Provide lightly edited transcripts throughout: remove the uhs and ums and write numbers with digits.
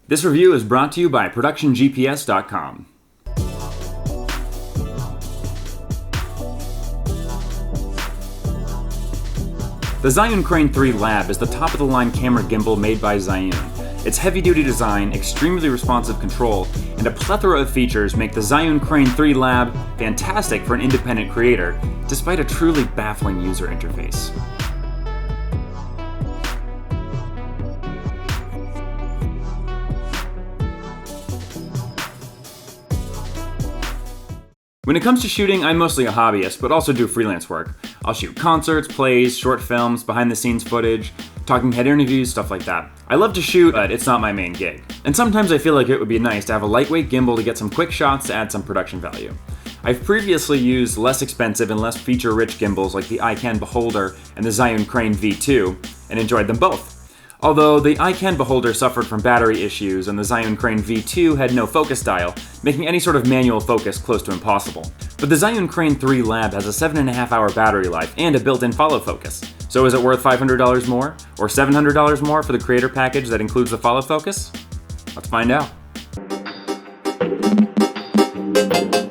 This review is brought to you by ProductionGPS.com. The Zhiyun Crane 3 Lab is the top-of-the-line camera gimbal made by Zhiyun. Its heavy-duty design, extremely responsive control, and a plethora of features make the Zhiyun Crane 3 Lab fantastic for an independent creator, despite a truly baffling user interface. When it comes to shooting, I'm mostly a hobbyist, but also do freelance work. I'll shoot concerts, plays, short films, behind-the-scenes footage, talking head interviews, stuff like that. I love to shoot, but it's not my main gig. And sometimes I feel like it would be nice to have a lightweight gimbal to get some quick shots to add some production value. I've previously used less expensive and less feature-rich gimbals like the iCan Beholder and the Zhiyun Crane V2, and enjoyed them both. Although the iCan Beholder suffered from battery issues and the Zhiyun Crane V2 had no focus dial, making any sort of manual focus close to impossible. But the Zhiyun Crane 3 Lab has a 7.5-hour battery life and a built-in follow focus. So is it worth $500 more? Or $700 more for the creator package that includes the follow focus? Let's find out.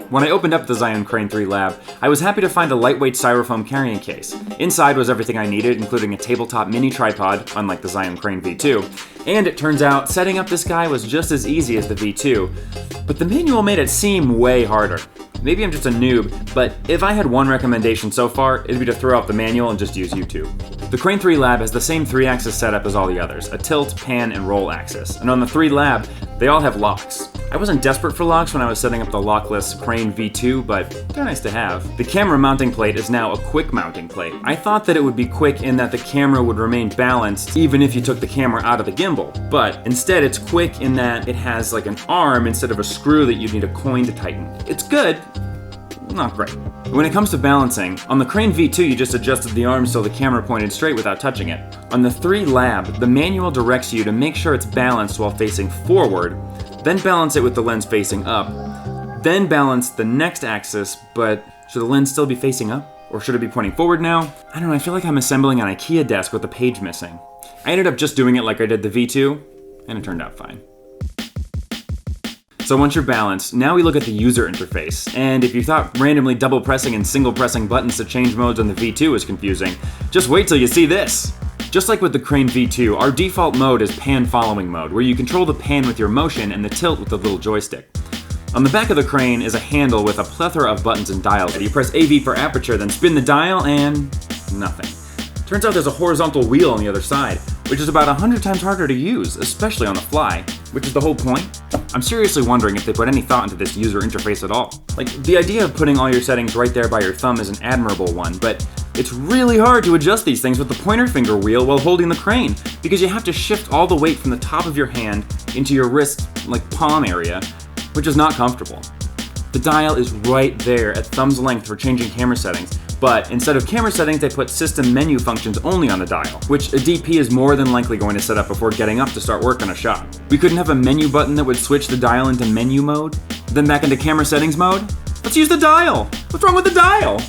When I opened up the Zhiyun Crane 3 Lab, I was happy to find a lightweight styrofoam carrying case. Inside was everything I needed, including a tabletop mini tripod, unlike the Zhiyun Crane V2. And it turns out, setting up this guy was just as easy as the V2, but the manual made it seem way harder. Maybe I'm just a noob, but if I had one recommendation so far, it'd be to throw out the manual and just use YouTube. The Crane 3 Lab has the same 3-axis setup as all the others, a tilt, pan, and roll axis. And on the 3 Lab, they all have locks. I wasn't desperate for locks when I was setting up the lockless Crane V2, but they're nice to have. The camera mounting plate is now a quick mounting plate. I thought that it would be quick in that the camera would remain balanced even if you took the camera out of the gimbal, but instead it's quick in that it has like an arm instead of a screw that you'd need a coin to tighten. It's good, not great. When it comes to balancing, on the Crane V2 you just adjusted the arm so the camera pointed straight without touching it. On the 3 Lab, the manual directs you to make sure it's balanced while facing forward, then balance it with the lens facing up, then balance the next axis, but should the lens still be facing up? Or should it be pointing forward now? I don't know, I feel like I'm assembling an IKEA desk with a page missing. I ended up just doing it like I did the V2, and it turned out fine. So once you're balanced, now we look at the user interface, and if you thought randomly double pressing and single pressing buttons to change modes on the V2 was confusing, just wait till you see this! Just like with the Crane V2, our default mode is pan following mode, where you control the pan with your motion and the tilt with the little joystick. On the back of the Crane is a handle with a plethora of buttons and dials. You press AV for aperture, then spin the dial, and nothing. Turns out there's a horizontal wheel on the other side, which is about 100 times harder to use, especially on the fly, which is the whole point. I'm seriously wondering if they put any thought into this user interface at all. Like, the idea of putting all your settings right there by your thumb is an admirable one, but it's really hard to adjust these things with the pointer finger wheel while holding the Crane, because you have to shift all the weight from the top of your hand into your wrist, like palm area, which is not comfortable. The dial is right there at thumb's length for changing camera settings, but instead of camera settings, they put system menu functions only on the dial, which a DP is more than likely going to set up before getting up to start work on a shot. We couldn't have a menu button that would switch the dial into menu mode, then back into camera settings mode? Let's use the dial! What's wrong with the dial?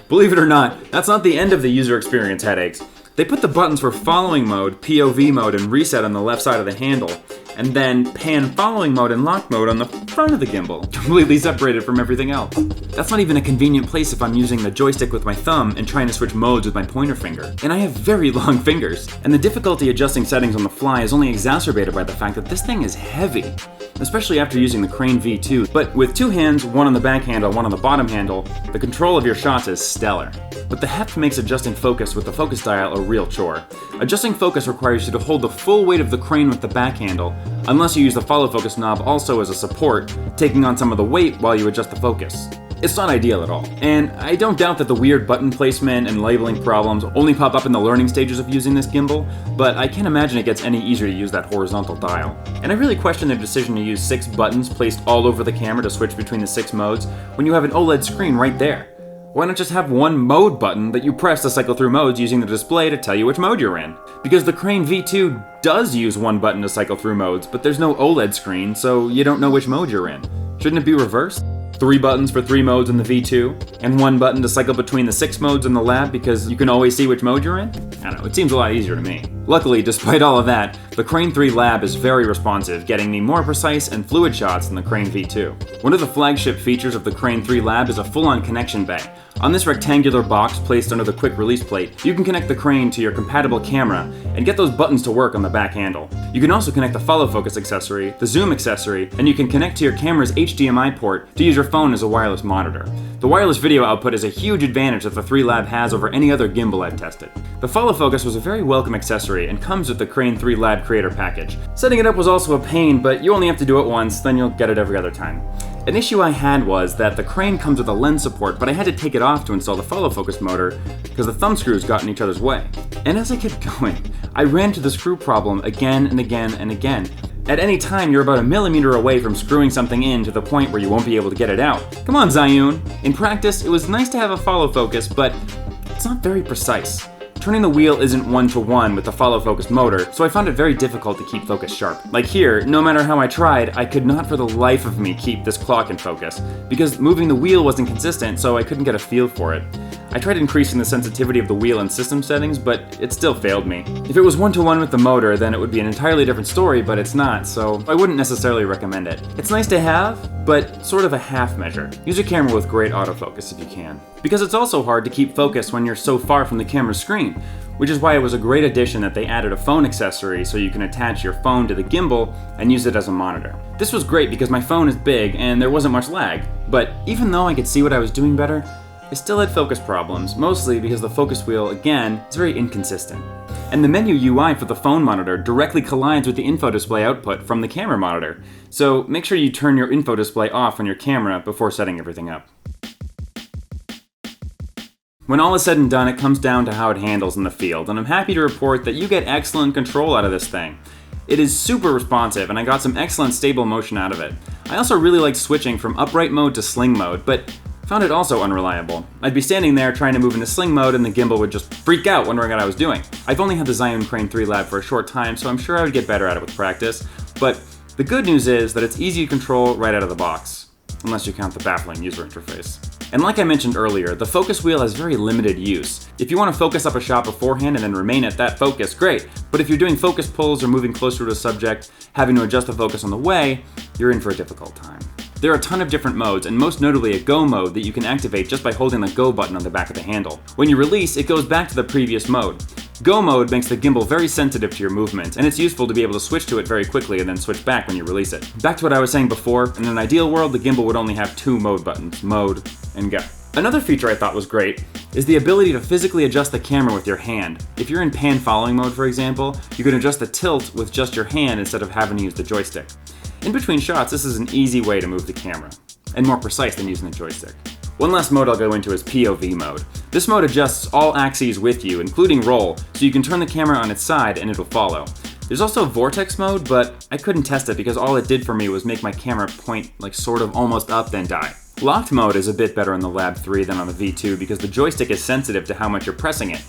Believe it or not, that's not the end of the user experience headaches. They put the buttons for following mode, POV mode, and reset on the left side of the handle, and then pan following mode and lock mode on the front of the gimbal, completely separated from everything else. That's not even a convenient place if I'm using the joystick with my thumb and trying to switch modes with my pointer finger. And I have very long fingers, and the difficulty adjusting settings on the fly is only exacerbated by the fact that this thing is heavy, especially after using the Crane V2. But with 2 hands, one on the back handle, one on the bottom handle, the control of your shots is stellar. But the heft makes adjusting focus with the focus dial a real chore. Adjusting focus requires you to hold the full weight of the Crane with the back handle, unless you use the follow focus knob also as a support, taking on some of the weight while you adjust the focus. It's not ideal at all. And I don't doubt that the weird button placement and labeling problems only pop up in the learning stages of using this gimbal, but I can't imagine it gets any easier to use that horizontal dial. And I really question their decision to use 6 buttons placed all over the camera to switch between the 6 modes when you have an OLED screen right there. Why not just have one mode button that you press to cycle through modes using the display to tell you which mode you're in? Because the Crane V2 does use one button to cycle through modes, but there's no OLED screen, so you don't know which mode you're in. Shouldn't it be reversed? 3 buttons for 3 modes in the V2, and 1 button to cycle between the 6 modes in the lab because you can always see which mode you're in? I don't know, it seems a lot easier to me. Luckily, despite all of that, the Crane 3 Lab is very responsive, getting me more precise and fluid shots than the Crane V2. One of the flagship features of the Crane 3 Lab is a full-on connection bay. On this rectangular box placed under the quick release plate, you can connect the Crane to your compatible camera and get those buttons to work on the back handle. You can also connect the follow focus accessory, the zoom accessory, and you can connect to your camera's HDMI port to use your phone as a wireless monitor. The wireless video output is a huge advantage that the 3 Lab has over any other gimbal I've tested. The follow focus was a very welcome accessory and comes with the Crane 3 Lab Creator Package. Setting it up was also a pain, but you only have to do it once, then you'll get it every other time. An issue I had was that the Crane comes with a lens support, but I had to take it off to install the follow focus motor because the thumb screws got in each other's way. And as I kept going, I ran into the screw problem again and again and again. At any time, you're about a millimeter away from screwing something in to the point where you won't be able to get it out. Come on, Zhiyun. In practice, it was nice to have a follow focus, but it's not very precise. Turning the wheel isn't one-to-one with the follow focus motor, so I found it very difficult to keep focus sharp. Like here, no matter how I tried, I could not for the life of me keep this clock in focus, because moving the wheel wasn't consistent, so I couldn't get a feel for it. I tried increasing the sensitivity of the wheel in system settings, but it still failed me. If it was one-to-one with the motor, then it would be an entirely different story, but it's not, so I wouldn't necessarily recommend it. It's nice to have, but sort of a half measure. Use a camera with great autofocus if you can. Because it's also hard to keep focus when you're so far from the camera's screen, which is why it was a great addition that they added a phone accessory so you can attach your phone to the gimbal and use it as a monitor. This was great because my phone is big and there wasn't much lag, but even though I could see what I was doing better, I still had focus problems, mostly because the focus wheel, again, is very inconsistent. And the menu UI for the phone monitor directly collides with the info display output from the camera monitor, so make sure you turn your info display off on your camera before setting everything up. When all is said and done, it comes down to how it handles in the field, and I'm happy to report that you get excellent control out of this thing. It is super responsive, and I got some excellent stable motion out of it. I also really liked switching from upright mode to sling mode, but found it also unreliable. I'd be standing there trying to move into sling mode and the gimbal would just freak out wondering what I was doing. I've only had the Zhiyun Crane 3 Lab for a short time, so I'm sure I would get better at it with practice, but the good news is that it's easy to control right out of the box, unless you count the baffling user interface. And like I mentioned earlier, the focus wheel has very limited use. If you want to focus up a shot beforehand and then remain at that focus, great. But if you're doing focus pulls or moving closer to a subject, having to adjust the focus on the way, you're in for a difficult time. There are a ton of different modes, and most notably a go mode that you can activate just by holding the go button on the back of the handle. When you release, it goes back to the previous mode. Go mode makes the gimbal very sensitive to your movement, and it's useful to be able to switch to it very quickly and then switch back when you release it. Back to what I was saying before, in an ideal world, the gimbal would only have 2 mode buttons, mode and go. Another feature I thought was great is the ability to physically adjust the camera with your hand. If you're in pan following mode, for example, you can adjust the tilt with just your hand instead of having to use the joystick. In between shots, this is an easy way to move the camera, and more precise than using the joystick. One last mode I'll go into is POV mode. This mode adjusts all axes with you, including roll, so you can turn the camera on its side and it'll follow. There's also vortex mode, but I couldn't test it because all it did for me was make my camera point like sort of almost up then die. Locked mode is a bit better in the Lab 3 than on the V2 because the joystick is sensitive to how much you're pressing it.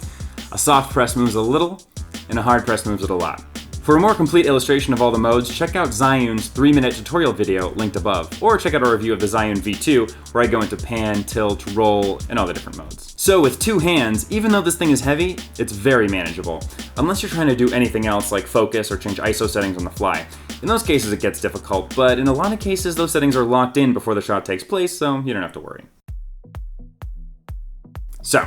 A soft press moves a little, and a hard press moves it a lot. For a more complete illustration of all the modes, check out Zhiyun's 3-minute tutorial video linked above, or check out our review of the Zhiyun V2, where I go into pan, tilt, roll, and all the different modes. So with 2 hands, even though this thing is heavy, it's very manageable, unless you're trying to do anything else like focus or change ISO settings on the fly. In those cases it gets difficult, but in a lot of cases those settings are locked in before the shot takes place, so you don't have to worry. So,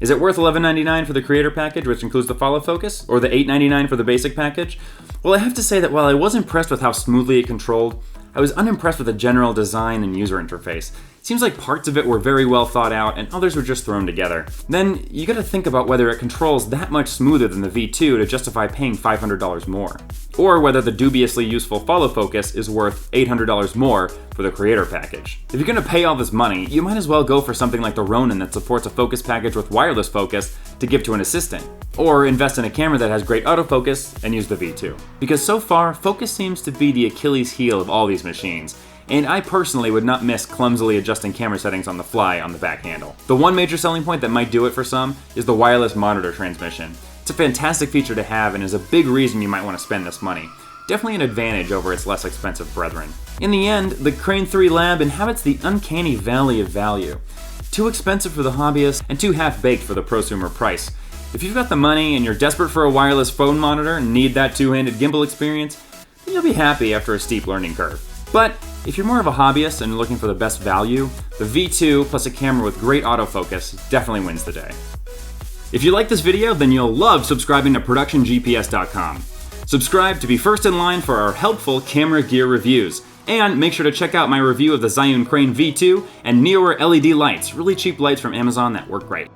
is it worth $11.99 for the Creator Package, which includes the follow focus, or the $8.99 for the basic package? Well, I have to say that while I was impressed with how smoothly it controlled, I was unimpressed with the general design and user interface. It seems like parts of it were very well thought out and others were just thrown together. Then you gotta think about whether it controls that much smoother than the V2 to justify paying $500 more. Or whether the dubiously useful follow focus is worth $800 more for the Creator Package. If you're gonna pay all this money, you might as well go for something like the Ronin that supports a focus package with wireless focus to give to an assistant. Or invest in a camera that has great autofocus and use the V2. Because so far, focus seems to be the Achilles heel of all these machines, and I personally would not miss clumsily adjusting camera settings on the fly on the back handle. The one major selling point that might do it for some is the wireless monitor transmission. It's a fantastic feature to have and is a big reason you might want to spend this money. definitely an advantage over its less expensive brethren. In the end, the Crane 3 Lab inhabits the uncanny valley of value. Too expensive for the hobbyist, and too half-baked for the prosumer price. If you've got the money and you're desperate for a wireless phone monitor and need that two-handed gimbal experience, then you'll be happy after a steep learning curve. But if you're more of a hobbyist and looking for the best value, the V2 plus a camera with great autofocus definitely wins the day. If you like this video, then you'll love subscribing to ProductionGPS.com. Subscribe to be first in line for our helpful camera gear reviews. And make sure to check out my review of the Zhiyun Crane V2 and newer LED lights, really cheap lights from Amazon that work great.